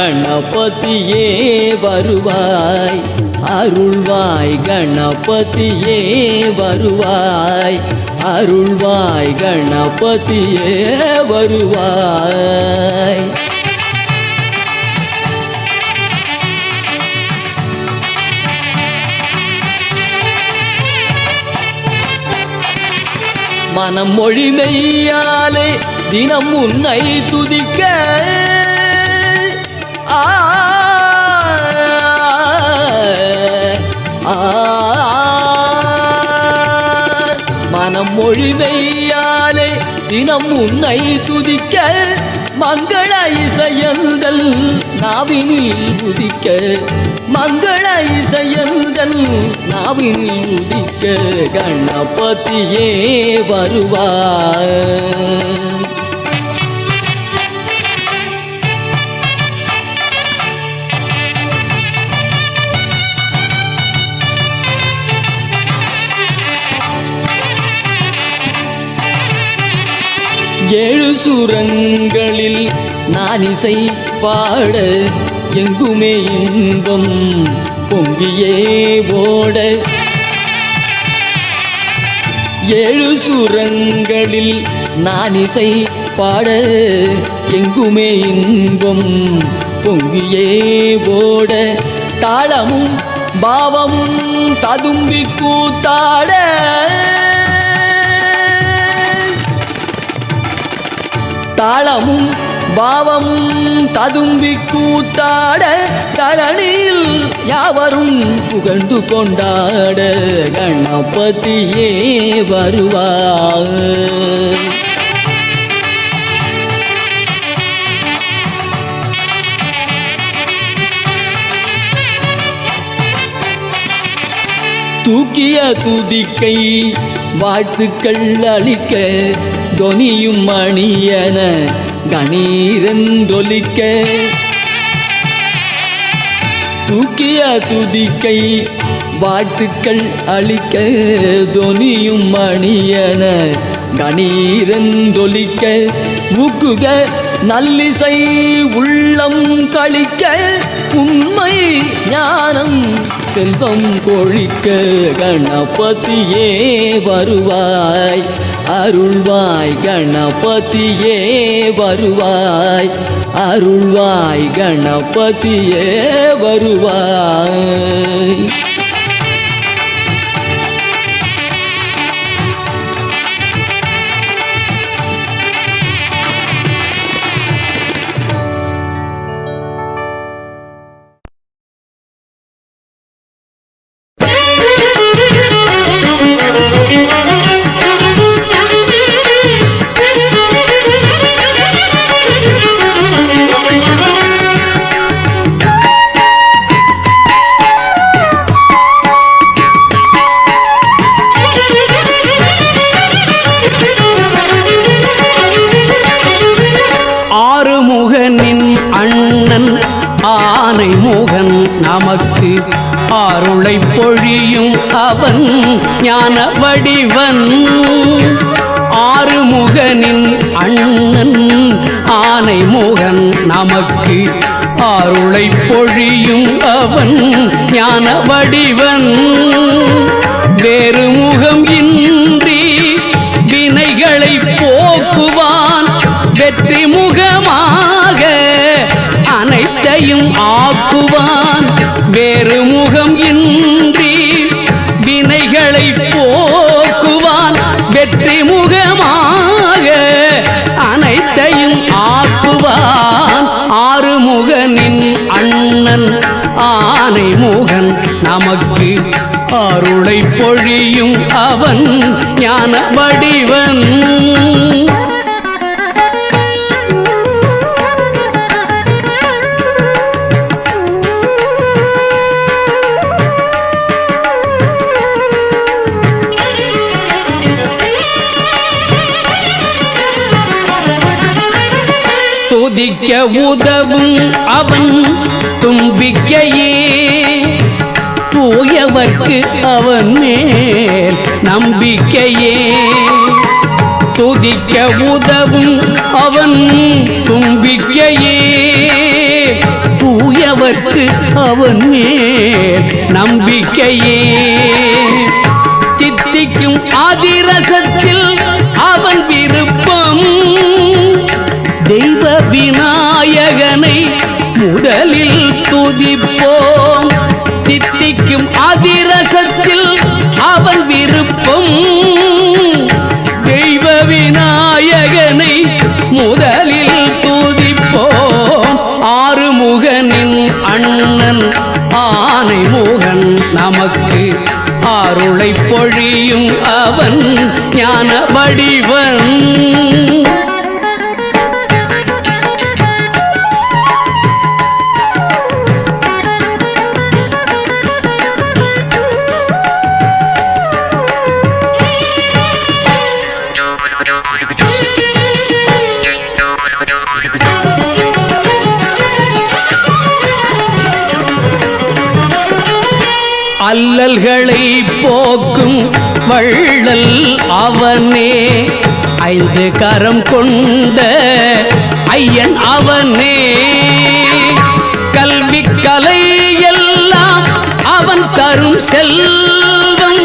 கணபதியே வருவாய், அருள்வாய் கணபதியே வருவாய், அருள்வாய் கணபதியே வருவாய். மனம் மொழி மெய்யாலே தினம் உன்னை துதிக்க, மனம் மொழி மெய்யாலே தினம் உன்னை துதிக்க, மங்கள இசையந்தல் நாவினில் உதிக்க, மங்கள இசையந்தல் நாவினில் உதிக்க, கணபதியே வருவாய். ஏழு சுரங்களில் நான் இசை பாட, எங்குமே இன்பம் பொங்கியே ஓட. ஏழு சுரங்களில் நான் இசை பாட, எங்குமே இன்பம் பொங்கியே ஓட. தாளமும் பாவமும் ததும்பி கூத்தாட, தாளமும் பாவமும் ததும்பி கூத்தாட, தரணியில் யாவரும் புகழ்ந்து கொண்டாட, கணபதியே வருவாய். தூக்கிய துதிக்கை வாழ்த்துக்கள் அளிக்க, தொனியும் மணியன கணீரந்தொலிக்க. தூக்கிய துதிக்கை வாழ்த்துக்கள் அளிக்க, தொனியும் மணியன கணீரந்தொலிக்க. ஊக்குக நல்லிசை உள்ளம் கழிக்க, உண்மை ஞானம் செல்வம் கொழிக்க, கணபதியே வருவாய், அருள்வாய் கணபதியே வருவாய், அருள்வாய் கணபதியே வருவாய். நமக்கு ஆருளை பொழியும் அவன் ஞான வடிவன். ஆறுமுகனின் அண்ணன் ஆனை முகன் நமக்கு ஆருளை பொழியும் அவன் ஞான வடிவன். வேறு முகம் இன்றி வினைகளை போக்குவான், வெற்றி முகமாக அனைத்தையும் ஆக்குவான். வேறு முகம் இன்றி வினைகளை போக்குவான், வெற்றி முகமாக அனைத்தையும் ஆக்குவான். ஆறுமுகனின் அண்ணன் ஆனை முகன் நமக்கு அருளை பொழியும் அவன் ஞான வடிவன். துதிக்க உதவும் அவன் தும்பிக்கையே, தூயவர்க்கு அவன் மேல் நம்பிக்கையே. துதிக்க உதவும் அவன் தும்பிக்கையே, அடியவர்க்கு அவன் மேல் நம்பிக்கையே. தித்திக்கும் அதிரசத்தில் அவன் விருப்பம், தெய்வ விநாயகனை முதலில் துதிப்போம். தித்திக்கும் அதிரசத்தில் அவன் விருப்பம், தெய்வ விநாயகனை முதலில் துதிப்போம். ஆறுமுகனின் அண்ணன் ஆனைமுகன் நமக்கு அருளை பொழியும் அவன் ஞான வடிவன். அல்லல்களை போக்கும் வள்ளல் அவனே, ஐந்து கரம் கொண்ட ஐயன் அவனே. கல்வி கலை எல்லாம் அவன் தரும் செல்வம்,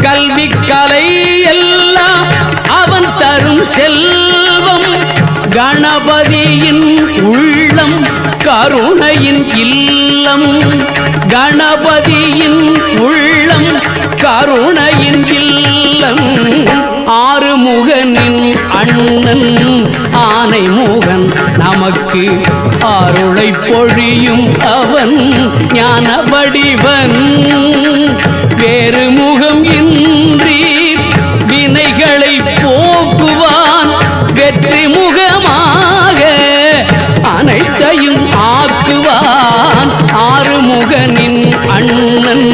கல்வி கலை எல்லாம் அவன் தரும் செல்வம். கணபதியின் உள்ளம் கருணையின் இல்லம், கணபதியின் உள்ளம் கருணையின் இல்லம். ஆறுமுகனின் அண்ணன் ஆனைமுகன் நமக்கு அருளை பொழியும் அவன் ஞான வடிவன். வேறு முகம் இன்றி வினைகளை போக்குவான், வெற்றி முகமாக அனைத்தையும் ஆக்குவான். ஆறுமுகனின் அண்ணன்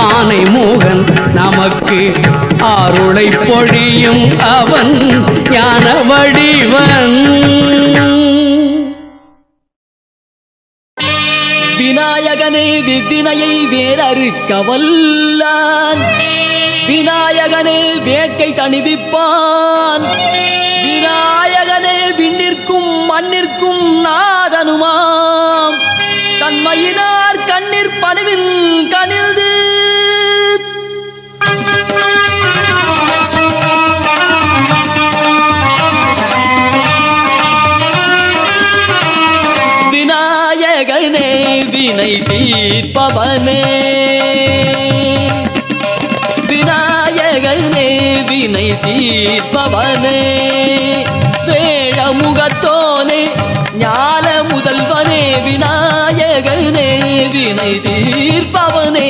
ஆனைமுகன் நமக்கு அருளை பொழியும் அவன் ஞான வடிவன். விநாயகனே விவினையை வேறறுக்க வல்லான், விநாயகனே வேட்கை தணிவிப்பான், விநாயகனே விண்ணிற்கும் மண்ணிற்கும் நாதனுமாம். தன்மையினார் கண்ணீர் பணிவில் கனிழ்ந்து விநாயகனே வினை தீர்ப்பவனே, விநாயகனே வினை தீர்ப்பவனே. வேழமுகத்தோனே ஞால முதல்வனே, விநாயகனே வினை தீர்ப்பவனே.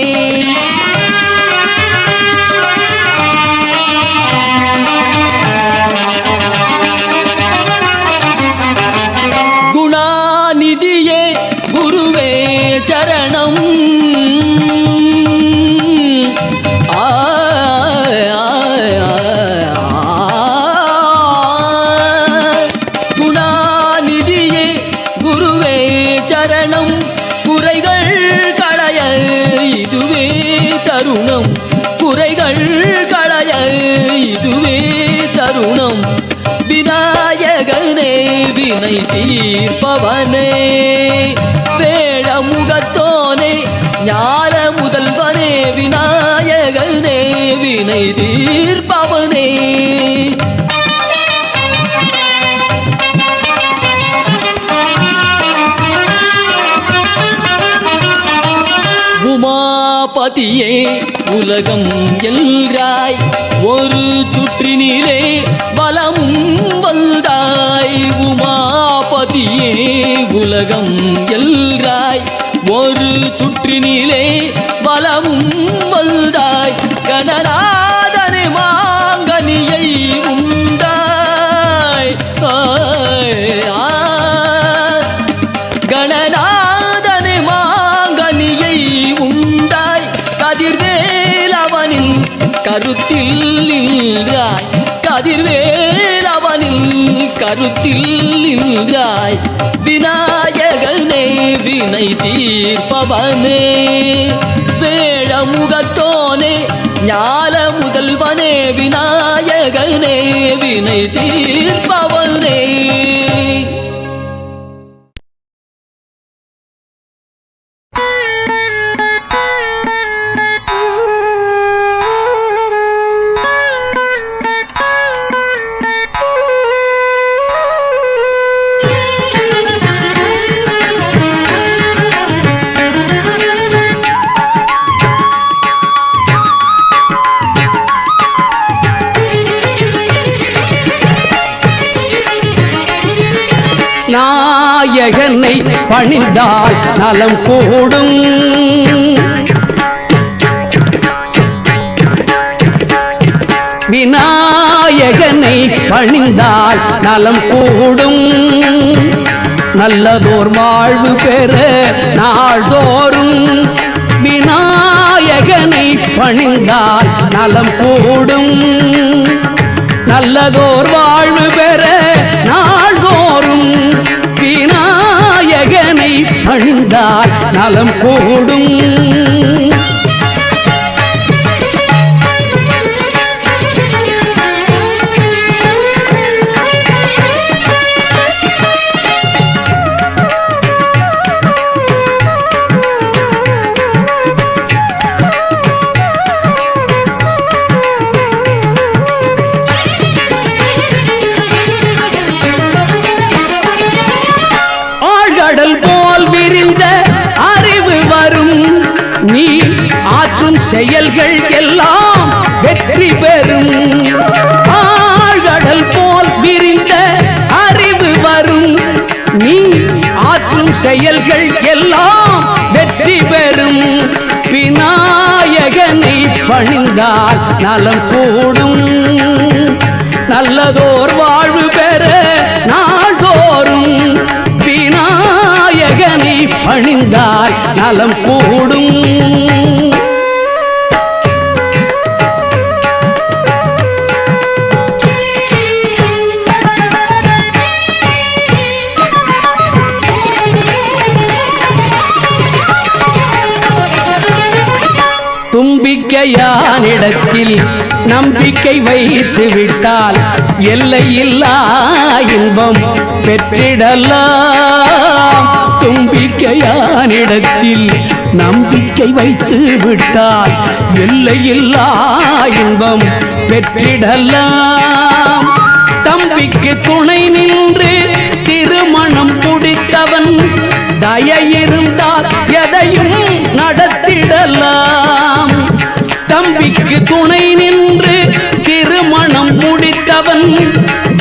குணாநிதியே குருவே சரணம், குணாநிதியே குருவே சரணம். குறைகள் களைய இதுவே தருணம், குறைகள் களைய இதுவே தருணம். விநாயகனே வினை தீர்ப்பவனே, வேழமுகத்தோனே ஞான முதல்வனே, விநாயகனே வினை தீர்ப்பவனே. உமாபதியே உலகம் எல்றாய், ஒரு சுற்றினிலே வலமும் வந்தாய். உமாபதியே உலகம் எல்றாய், ஒரு சுற்றினிலே வலமும் வந்தாய். கணநாதனை மாங்கனியை உண்டாய், கணநாதனை மாங்கனியை உண்டாய். கதிர்வேலவனின் கருத்தில் நின்றாய், கதிர்வேலவனின் கருத்தில் நின்றாய். விநாயகனே வினை தீர்ப்பவனே, வேழமுகத்தோனே ஞால முதல்வனே, விநாயகனே வினை தீர்ப்பவனே. விநாயகனை பணிந்தால் நலம் கூடும். விநாயகனை பணிந்தால் நலம் கூடும். நல்லதோர் வாழ்வு பெற நாள்தோறும் விநாயகனை பணிந்தால் நலம் கூடும். நல்லதோர் வாழ்வு பெற நாள்தோறும் விநாயகனை பணிந்தால் நலம் கூடும். கடல் போல் விரிந்த அறிவு வரும். நீ ஆற்றும் செயல்கள் எல்லாம் வெற்றி பெறும். ஆழ்கடல் போல் விரிந்த அறிவு வரும். நீ ஆற்றும் செயல்கள் எல்லாம் வெற்றி பெறும். விநாயகனை பணிந்தால் நலம் கூடும். நல்லதோர் வாழ்வு பெற நாள்தோறும் விநாயகனை பணிந்தால் நலம் கூடும். தும்பிக்கையானிடத்தில் நம்பிக்கை வைத்து விட்டால் எல்லையில்லா இன்பம் பெற்றிடலாம். தும்பிக்கையானிடத்தில் நம்பிக்கை வைத்து விட்டால் எல்லையில்லா இன்பம் பெற்றிடலாம். தம்பிக்கு துணை நின்று திருமணம் முடித்தவன் தயையிருந்தால் எதையும் நடத்திடலாம். தம்பிக்கு துணை நின்று திருமணம் முடித்தவன்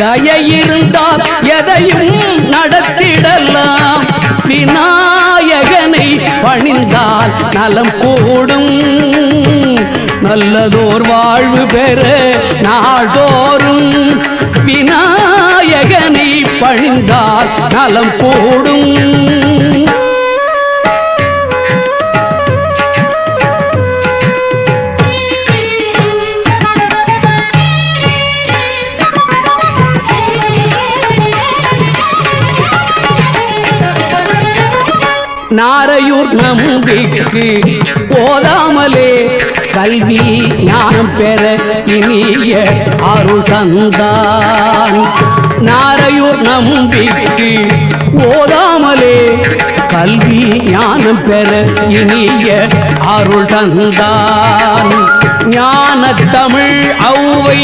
தயையிருந்தால் எதையும் நடத்திடலாம். விநாயகனை பணிந்தால் நலம் கூடும். நல்லதோர் வாழ்வு பெற நாள்தோறும் விநாயகனை பணிந்தால் நலம் கூடும். நாரையூர் நம்பிக்கு போதாமலே கல்வி ஞானம் பெற இனிய அருள் தந்தான். நாரையூர் நம்பிக்கு போதாமலே கல்வி ஞானம் பெற இனிய அருள் தந்தான். ஞான தமிழ் ஔவை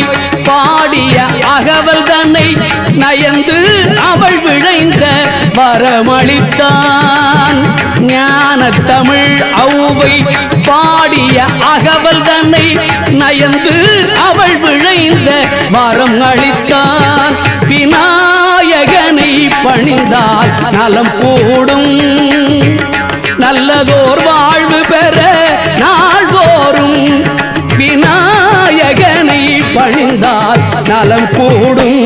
பாடிய அகவல் தன்னை நயந்து அவள் விழைந்த வரமளித்தான். ஞான தமிழ் ஔவை பாடிய அகவல் தன்னை நயந்து அவள் விழைந்த வரம் அளித்தான். விநாயகனை பணிந்தால் நலம் கூடும். நல்லதோர் வாழ்வு பெற நாள்தோறும் விநாயகனை பணிந்தால் நலம் கூடும்.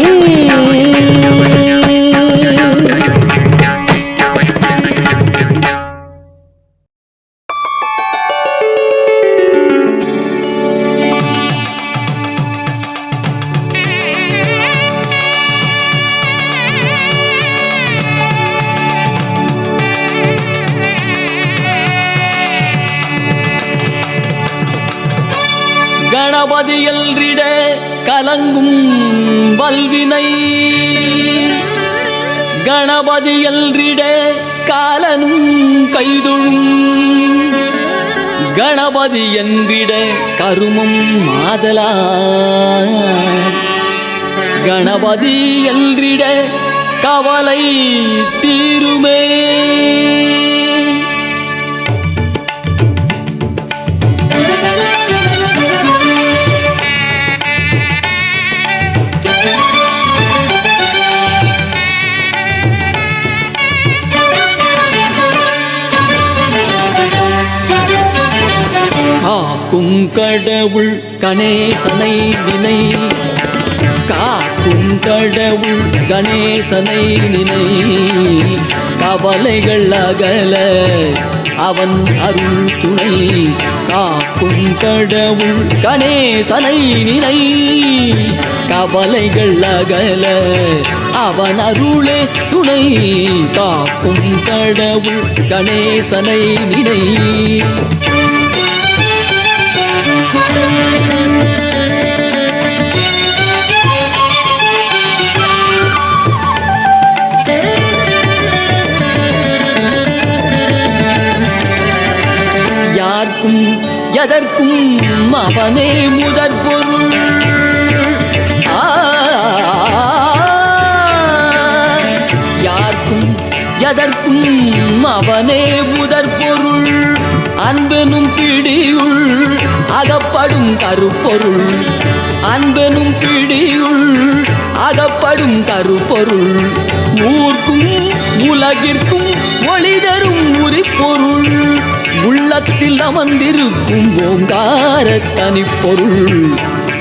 கணபதி எல்றிட கலங்கும் வல்வினை. கணபதி எல்றிட காலனும் கைதொழும். கணபதி என்றிட கருமம் மாதலா. கணபதி எல்றிட கவலை தீருமே. கடவுள் கணேசனை நினை காக்கும் கடவுள் கணேசனை நினை கவலைகள் அகல அவன் அருள் துணை காக்கும் கடவுள் கணேசனை நினை கவலைகள் அகல அவன் அருளே துணை காக்கும் கடவுள் கணேசனை நினை யார்க்கும் எதற்கும் அவனே முதற் பொருள் யார்க்கும் எதற்கும் அவனே முதற் பொருள் அன்பெனும் பிடியுள் அகப்படும் கருப்பொருள் அன்பெனும் பிடியுள் அகப்படும் கருப்பொருள் ஊர்க்கும் உலகிற்கும் ஒளி தரும் உரிப்பொருள் உள்ளத்தில் அமர்ந்திருக்கும் ஓங்கார தனிப்பொருள்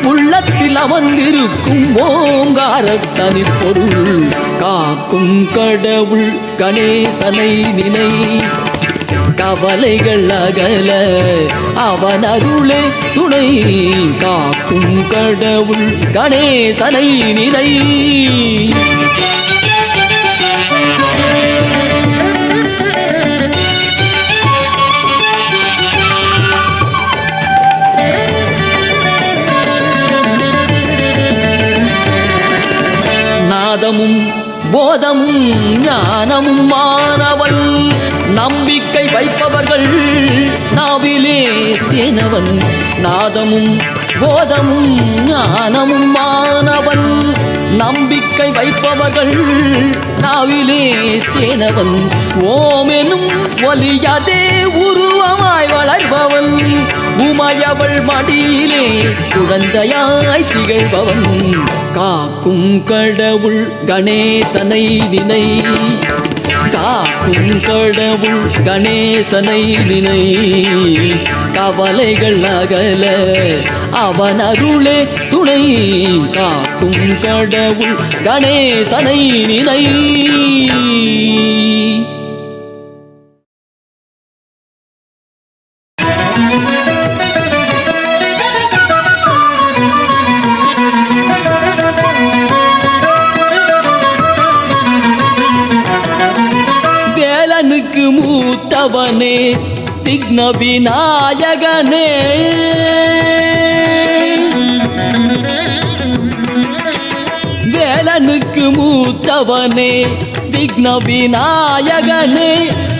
உள்ளத்தில் அமர்ந்திருக்கும் ஓங்கார தனிப்பொருள் காக்கும் கடவுள் கணேசனை நினை கவலைகள் அகல அவன் அருளே துணை காக்கும் கடவுள் கணேசனை நினை நாதமும் போதமும் ஞானமும் மாணவன் நம்பிக்கை வைப்பவர்கள் நாவிலே தேனவன் நாதமும் போதமும் ஞானமும் மாணவன் நம்பிக்கை வைப்பவர்கள் நாவிலே தேனவன் ஓமெனும் ஒலியதே உருவமாய் வளர்பவன் உமையவள் மடியிலே குழந்தையாய் திகழ்பவன் காக்கும் கடவுள் கணேசனை நினை காக்கும் கடவுள் கணேசனை நினை கவலைகள் அகல அவன் அருளே துணை காக்கும் கடவுள் கணேசனை நினை மூத்தவனே திக்ன விநாயகனே வேலனுக்கு மூத்தவனே விக்ன விநாயகனே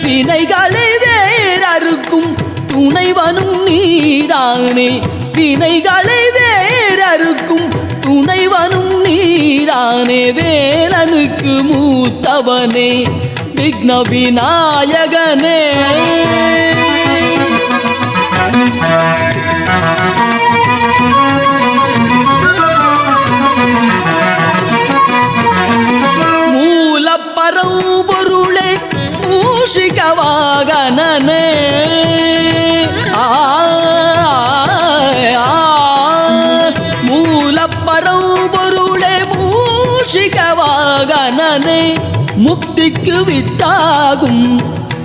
வினைகளை வேறறுக்கும் துணைவனும் நீதானே வினைகளை வேறறுக்கும் துணைவனும் நீதானே வேலனுக்கு மூத்தவனே விக்ன விநாயகனே மூலப்பரம்பொருளே மூஷிக வாகனனே மூலப்பரம்பொருளே மூஷிக வாகனனே முக்திக்கு வித்தாகும்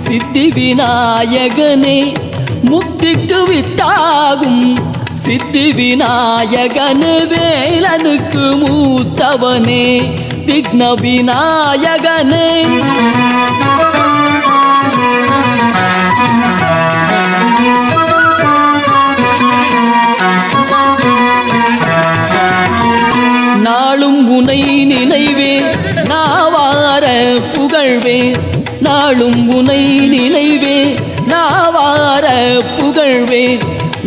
சித்தி விநாயகனே முக்திக்கு வித்தாகும் சித்தி விநாயகனே வேலனுக்கு மூத்தவனே விக்ன விநாயகனே நாளும் உனை நினைவே நாவார புகழ்வே நாளும் உனை நினைவே நாவார புகழ்வே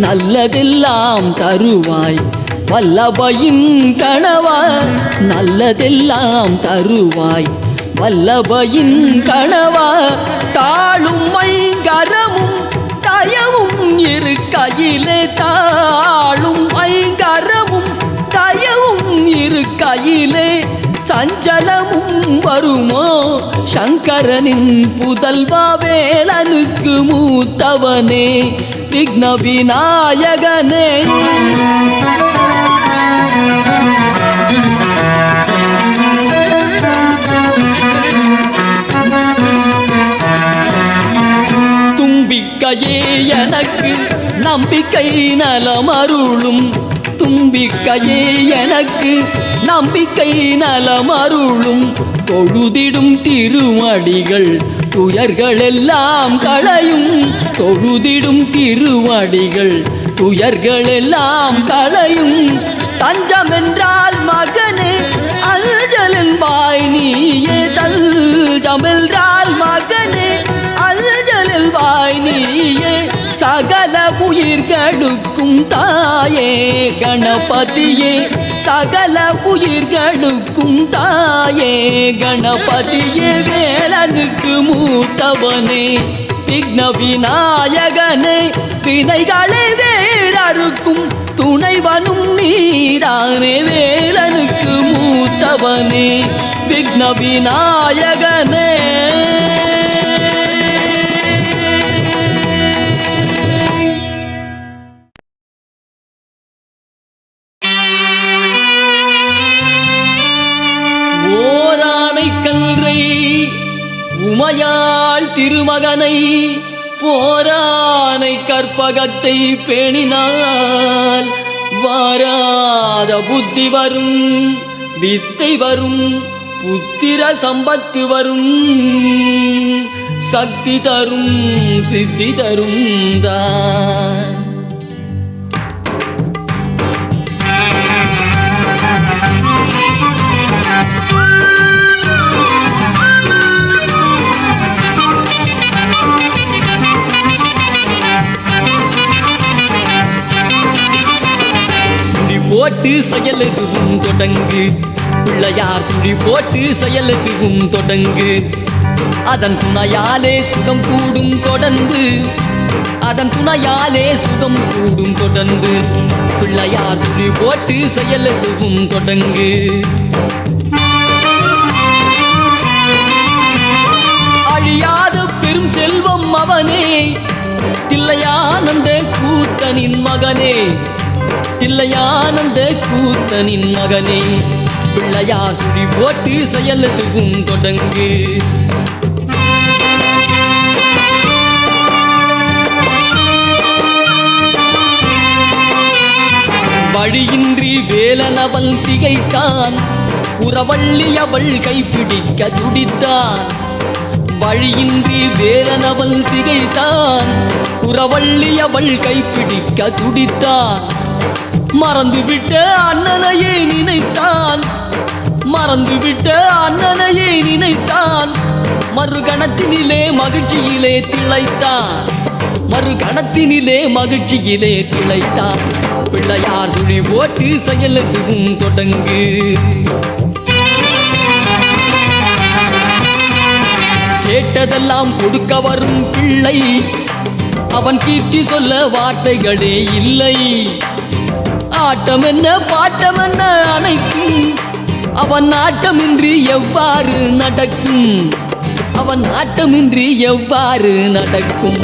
நல்லதெல்லாம் தருவாய் வல்லபையின் கணவா நல்லதெல்லாம் தருவாய் வல்லபையின் கணவா தாளும் ஐங்கரமும் தயவும் இரு கையிலே தாளும் ஐங்கரமும் தயவும் இரு கையிலே சஞ்சலமும் வருமோ சங்கரனின் புதல்வா வேலனுக்கு மூத்தவனே விக்ன விநாயகனே. தும்பிக்கையே எனக்கு நம்பிக்கை நலமருளும், தும்பிக்கையே எனக்கு நம்பிக்கை நலமருளும், தொழுதிடும் திருவடிகள் துயர்கள் எல்லாம் களையும், தொழுதிடும் திருவடிகள் துயர்கள் எல்லாம் களையும். தஞ்சமென்றால் மகனே அல்ஜலென்பாய் நீயே, தஞ்சமென்றால் மகனே அல்ஜலென்பாய் நீயே, சகல உயிர்களுக்கும் தாயே கணபதியே, சகல உயிர்களுக்கும் தாயே கணபதியே, வேலனுக்கு மூத்தவனே விக்ன விநாயகனே, வினைகளை வேறறுக்கும் துணைவனும் நீதானே, வேலனுக்கு மூத்தவனே விக்ன விநாயகனே. உமையாள் திருமகனை போரானை கற்பகத்தை பேணினால் வாராத புத்தி வரும், வித்தை வரும், புத்திர சம்பத்து வரும், சக்தி தரும் சித்தி தரும் தான். போட்டு செயலுதுவும் தொடங்கு பிள்ளையார், சுழி போட்டு செயலுதுவும் தொடங்கு, அதன் துணையாலே சுகம் கூடும் தொடர்ந்து, அதன் துணையாலே சுகம் கூடும் தொடர்ந்து, பிள்ளையார் சுழி போட்டு செயலுதுவும் தொடங்கு. அழியாத பெரும் செல்வம் அவனே தில்லையானந்த கூத்தனின் மகனே, தில்லையானந்த கூத்தனின் மகனே, பிள்ளையார் சுழி போட்டு செயலுதுவும் தொடங்கு. வழியின்றி வேலனவள் திகைத்தான், உறவள்ளி அவள் கைப்பிடிக்க துடித்தான், வழியின்றி வேலனவள் திகைத்தான், உறவள்ளி அவள் கைப்பிடிக்க துடித்தான். மறந்துவிட்ட அண்ணனையே நினைத்தான், மறந்துவிட்ட அண்ணனையே நினைத்தான், மறுகணத்தினிலே மகிழ்ச்சியிலே திளைத்தான், மறுகணத்தினிலே மகிழ்ச்சியிலே திளைத்தான். பிள்ளையார் சுழி போட்டு செயலுதுவும் தொடங்கு. கேட்டதெல்லாம் கொடுக்க வரும் பிள்ளை, அவன் கீர்த்தி சொல்ல வார்த்தைகளே இல்லை. ஆட்டம் என்ன பாட்டம் என்ன அணைக்கும், அவன் ஆட்டமின்றி எவ்வாறு நடக்கும், அவன் ஆட்டமின்றி எவ்வாறு நடக்கும்.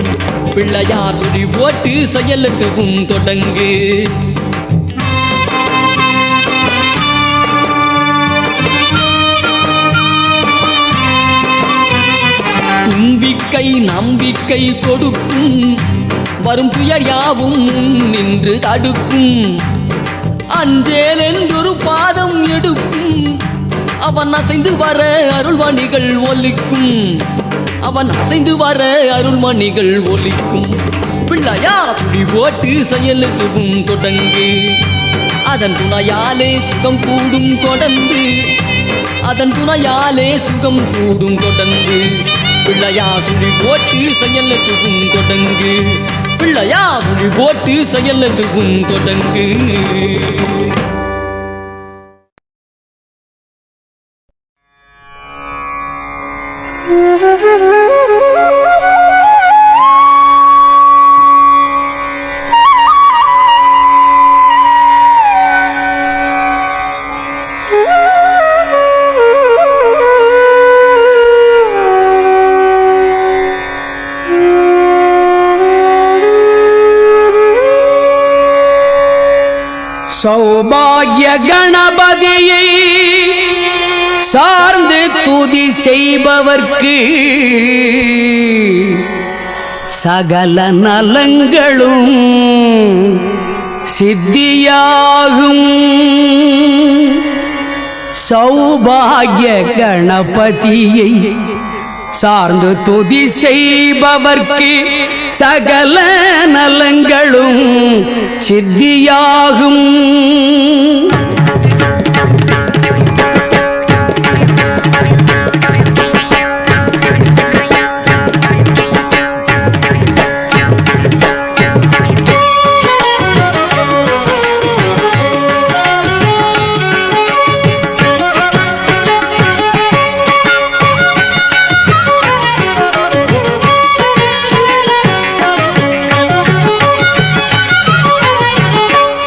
பிள்ளையார் சுழி போட்டு செயலுதுவும் தொடங்கு. தும்பிக்கை நம்பிக்கை கொடுக்கும், வரும் துயர் யாவும் நின்று தடுக்கும், அஞ்சேல் என்றொரு பாதம் எடுக்கும், அவன் அசைந்து வர அருள்மணிகள் ஒலிக்கும், அவன் அசைந்து வர அருள்மணிகள் ஒலிக்கும். பிள்ளையார் சுழி போட்டு செயலுதுவும் தொடங்கு, அதன் துணையாலே சுகம் கூடும் தொடர்ந்து, அதன் துணையாலே சுகம் கூடும் தொடர்ந்து. பிள்ளையார் சுழி போட்டு செயலுதுவும் தொடங்கு, பிள்ளையார் சுழி போட்டு செயலுதுவும் தொடங்கு. சௌபாகிய கணபதியை சார்ந்து துதி செய்பவர்க்கு சகல நலங்களும் சித்தியாகும். சௌபாகிய கணபதியை சார்ந்து துதி செய்பவர்க்கு சகல நலங்களும் சித்தியாகும்.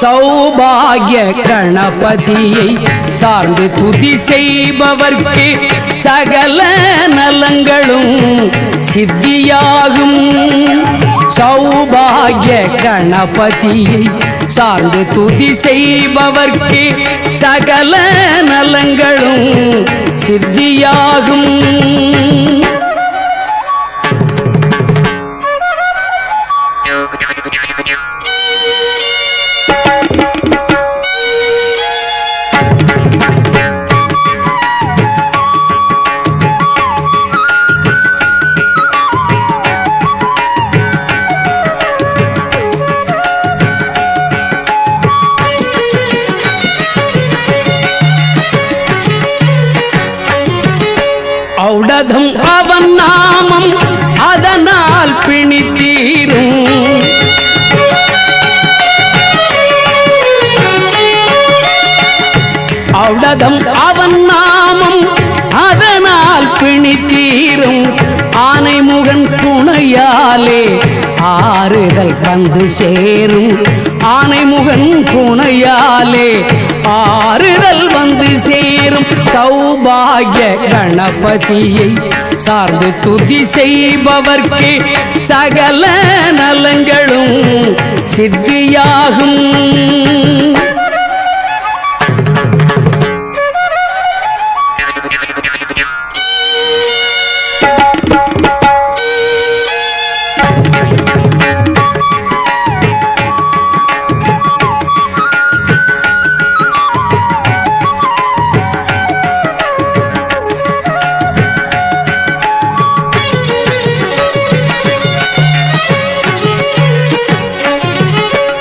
சௌபாகிய கணபதியை சார்ந்து துதி செய்பவர்க்கு சகல நலங்களும் சித்தியாகும். சௌபாகிய கணபதியை சார்ந்து துதி செய்பவர்க்கு சகல நலங்களும் சித்தியாகும். ஔடதம் அவன் நாமம் அதனால் பிணித்தீரும். ஔடதம் அவன் நாமம் அதனால் பிணித்தீரும். ஆனைமுகன் துணையாலே ஆறுதல் வந்து சேரும். ஆனைமுகன் துணையாலே ஆறுதல் வந்து சேரும். சௌபாகிய கணபதியை சார்ந்து துதி செய்பவர்க்கு சகல நலங்களும் சித்தியாகும்.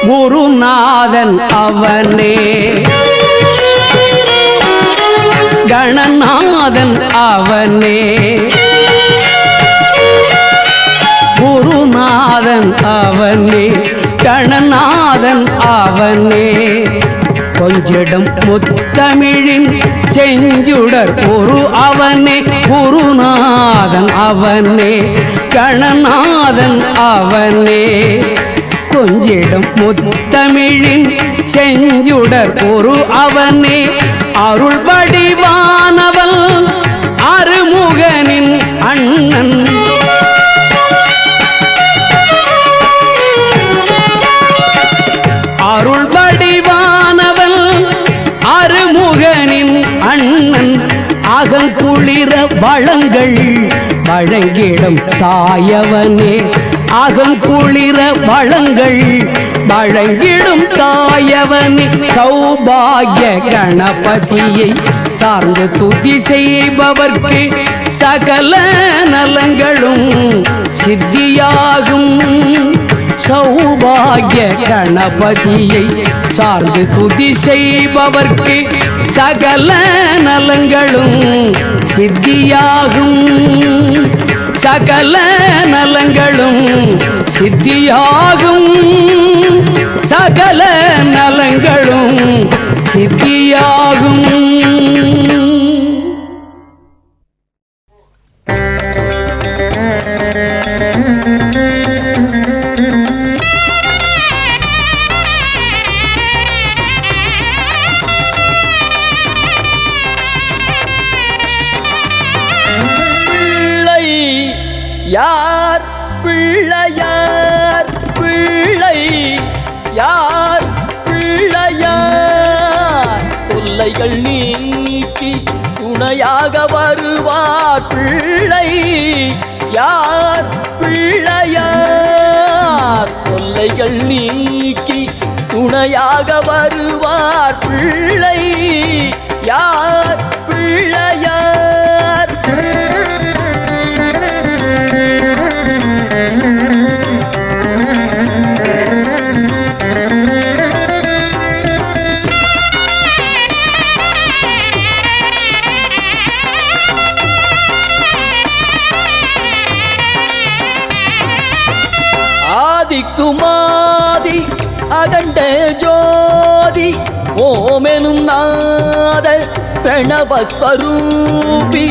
குருநாதன் அவனே, கணநாதன் அவனே. குருநாதன் அவனே, கணநாதன் அவனே. கொஞ்சிடம் முத்தமிழின் செஞ்சுடர் ஒரு அவனே. குருநாதன் அவனே, கணநாதன் அவனே. கொஞ்சிடம் முத்தமிழின் செஞ்சுடர் ஒரு அவனே. அருள் வடிவானவள் அருமுகனின் அண்ணன். அருள் வடிவானவள் அருமுகனின் அண்ணன். அகங்குளிர வளங்கள் வழங்கிடும் தாயவனே. அகங்குளிர வளங்கள் வழங்கிடும் தாயவனே. சௌபாகிய கணபதியை சார்ந்து துதி செய்பவர்க்கு சகல நலங்களும் சித்தியாகும். சௌபாகிய கணபதியை சார்ந்து துதி செய்பவர்க்கு சகல நலங்களும் சித்தியாகும். சகல நலங்களும் சித்தியாகும். சகல நலங்களும் சித்தியாகும். யார் பிள்ளையார் பிள்ளை யார் பிள்ளையார் தொல்லைகள் நீக்கி துணையாக வருவார் பிள்ளை யார் பிள்ளையார் தொல்லைகள் நீக்கி துணையாக வருவார் பிள்ளை யார் பிள்ளையார் ஆதிக்குமாதி அகண்ட ஜோதி ஓமெனும் நாத பிரணவஸ்வரூபி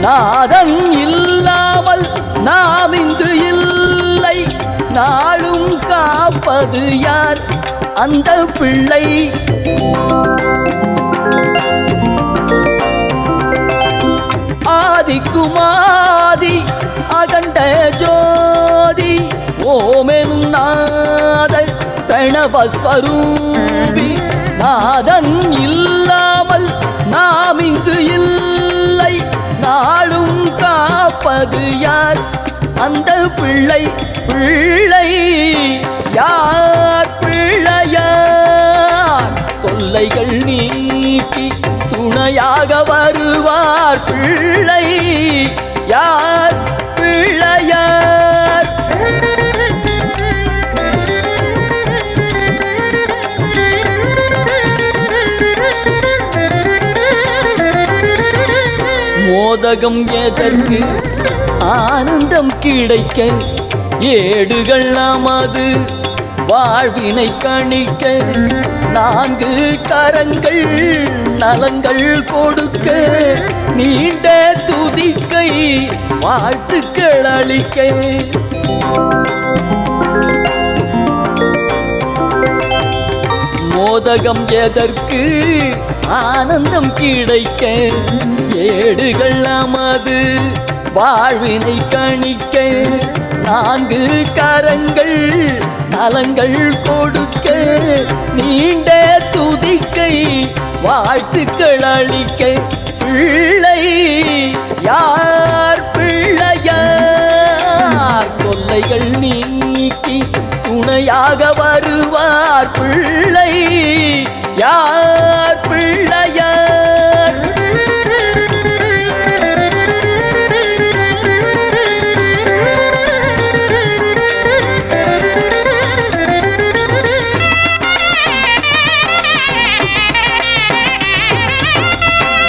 நாதன் இல்லாமல் நாம் இங்கு இல்லை நாளும் காப்பது யார் அந்த பிள்ளை ஆதிக்குமாதி அகண்ட ஜோதி ஓமெனும் நாத பிரணவஸ்வரூபி நாதன் இல்லாமல் நாம் இங்கு இல்லை நாளும் காப்பது யார் அந்த பிள்ளை பிள்ளை யார் பிள்ளையார் தொல்லைகள் நீக்கி துணையாக வருவார் பிள்ளை யார் பிள்ளையார் மோதகம் எதற்கு ஆனந்தம் கிடைக்க ஏடுகள் நமது வாழ்வினை கணிக்க நான்கு கரங்கள் நலங்கள் கொடுக்க நீண்ட துதிக்கை வாழ்த்துக்கள் அளிக்க மோதகம் எதற்கு ஆனந்தம் கிடைக்க ஏடுகள் நமது வாழ்வினை கணிக்க நான்கு கரங்கள் நலங்கள் கொடுக்க நீண்ட துதிக்கை வாழ்த்துக்கள் அளிக்க பிள்ளை யார் பிள்ளையார் தொல்லைகள் நீக்கி துணையாக வருவார் பிள்ளை யார் பிள்ளையார்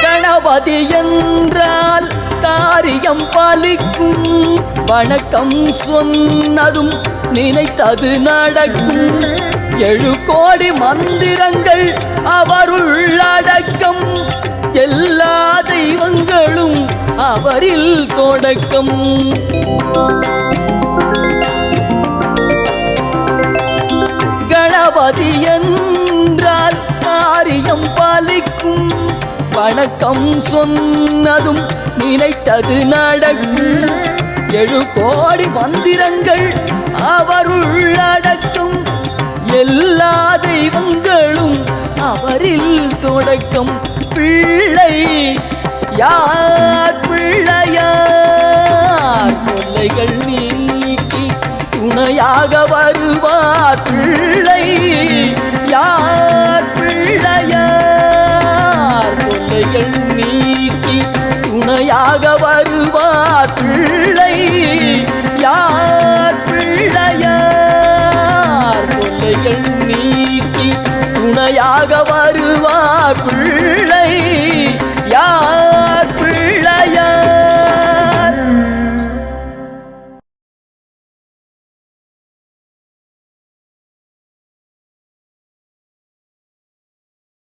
கணபதி என்றால் காரியம் பலிக்கும் வணக்கம் சொன்னதும் நினைத்தது நடக்கும் 7 கோடி மந்திரங்கள் அவருள்ளடக்கம் எல்லா தெய்வங்களும் அவரில் தொடக்கம் கணபதி என்றால் காரியம் பலிக்கும் வணக்கம் சொன்னதும் நினைத்தது நடக்கும் 7 கோடி மந்திரங்கள் அவருள்ளடக்கம் எல்லா தெய்வங்களும் அவரில் தொடக்கம் பிள்ளை யார் பிள்ளையார் தொல்லைகள் நீக்கி துணையாக வருவார் பிள்ளை யார் பிள்ளையார் தொல்லைகள் நீக்கி துணையாக வருவார் பிள்ளை யார் பிள்ளையார் தொல்லைகள் நீக்கி துணையாக வருவார் பிள்ளை யார்